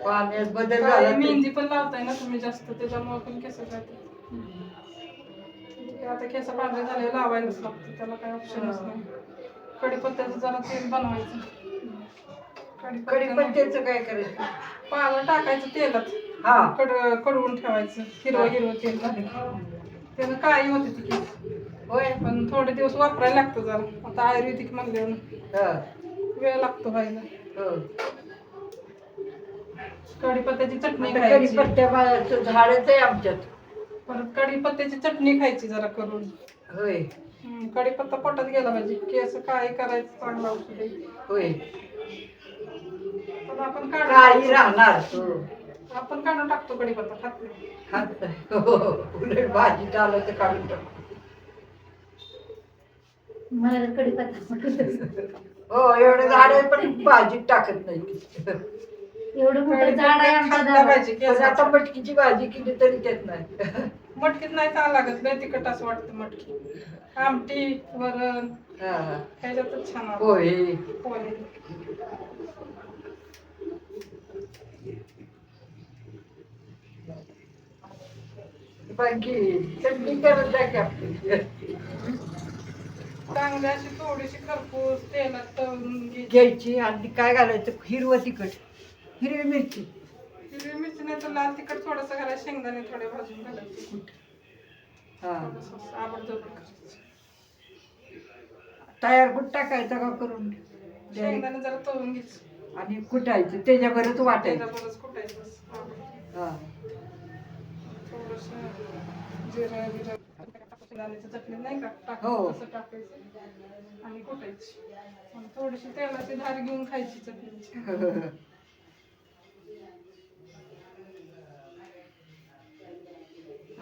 पाण्यात बदल झाला. मेहंदी पण लावताय ना तुम्ही जास्त, त्याच्यामुळे पण केस जाते. आता केस पांढरे झाले लावायलाच लागतं, त्याला काही ऑप्शनच नाही. कढीपत्त्याचं जरा तेल बनवायचं. कढीपत्त्याचं काय करायचं? पाला टाकायचं तेलात, कडवून ठेवायचं. हिरवं तेल झालं त्यानं काळी होते ती केस. होय, पण थोडे दिवस वापरायला लागतं जरा. आता आयुर्वेदिक म्हणल्यावर वेळ लागतो व्हायला. कढीपत्त्याची चटणी खायची. कढीपत्त्याचं झाडच आहे आमच्यात. परत कढीपत्त्याची चटणी खायची जरा करून. होय, कढीपत्ता पोटात गेला पाहिजे, केस काळी करायचं चांगलं औषध आहे. होय, पण आपण काळी राहणार. आपण काढून टाकतो कढीपत्ता, खात नाही. उलट भाजीत आलं तर काढून टाकतो. मला कढीपत्ता हो, एवढं झाड आहे पण भाजीत टाकत नाही. एवढं मोठं झाड आहे आमच्या दारात. आता मटकीची भाजी केली तरी त्यात नाही. मटकीत नाही चांगलं लागत, नाही तिखट असं वाटतं मटकी. आमटी वरण ह्याच्यातच छान वाटतं. पोहे बाकी चटणी करत जा की आपली. चांगली अशी थोडीशी खरपूस तेलात तळून घ्यायची आणि काय घालायचं? हिरवं तिखट, हिरवी मिरची. हिरवी मिरची नाही तर लाल तिखट थोडंसं घालायचं, शेंगदाणे थोडे भाजून घालायचे. तयार कुठ टाकायचा का करून? शेंगदाणे जरा तळून घ्यायचं आणि कुटायचं, त्याच्याबरोबर वाटायचं. त्याच्याबरोबर कुटायचं. थोडंसं जिरं बिरं शेंगदाण्याची चटणी नाही का टाकायचं, तसं टाकायचं आणि कुटायची. आणि थोडीशी तेलाची धार घेऊन खायची चटणीची.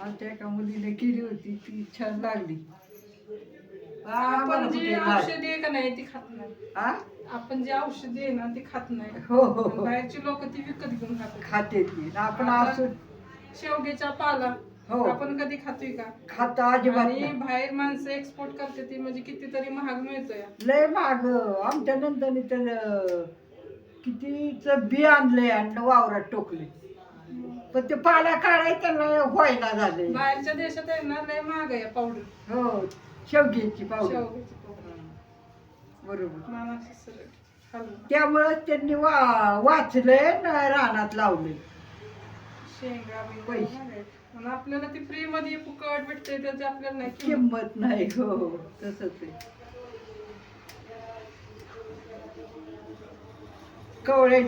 आमच्या एका मुलीने केली होती, ती छान लागली. आपण जी औषधी आहे का नाही ती खात नाही. आपण जी औषधी आहे ना ती खात नाही. बाहेरची लोक ती विकत घेऊन खाते. आपण असं शेवग्याचा पाला आपण कधी खातोय का? खाता अजिबात. आणि बाहेर माणसं एक्सपोर्ट करते ती, म्हणजे कितीतरी महाग मिळतोय. लय महाग. आमच्या नंतरने त्याला कितीच बी आणलंय आणि वावरात टोकले, पण ते पाला काढायचं व्हायला झाले. बाहेरच्या देशात आहे ना लय महाग आहे पावडर. हो, शेवग्याची पावडर. बरोबर. त्यामुळे त्यांनी वाचलंय रानात लावले शेंगा पैसे. आपल्याला ती फ्री मध्ये फुकट भेटते, त्याची आपल्याला नाही किंमत नाही. हो, तसंच आहे. कवळे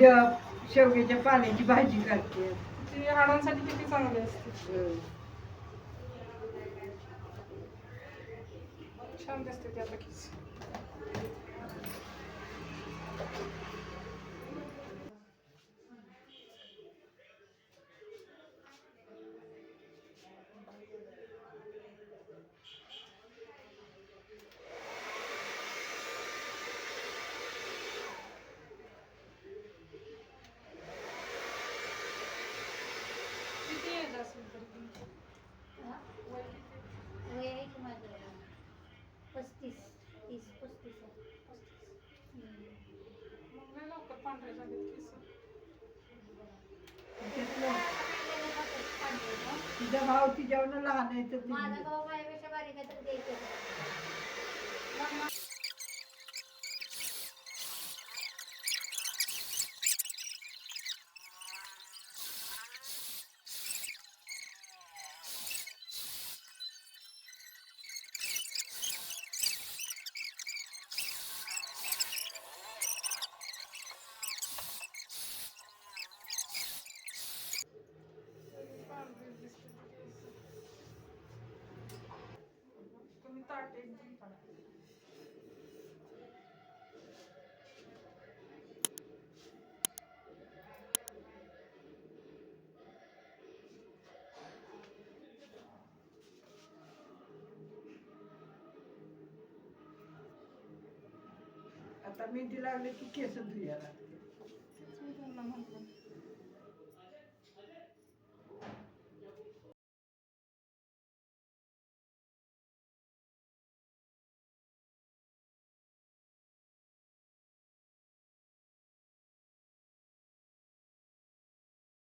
शेवग्याच्या पाण्याची भाजी करते, ती हाडांसाठी किती चांगली असते. छान दिसते ती आता केस. किती एज असेल तरी तुमचं? वय किती? वय आहे की माझं 35, 30-35 आहे. मग लय लवकर पांढरे झालेत केस. तिचा भाव तिच्यावर लहान आहे तर माझा भाऊ माझ्यापेक्षा बारीक आहे तर द्यायचं. तुम्ही ताट एकदम काढा. आता मेहंदी लागली की केस धुयाला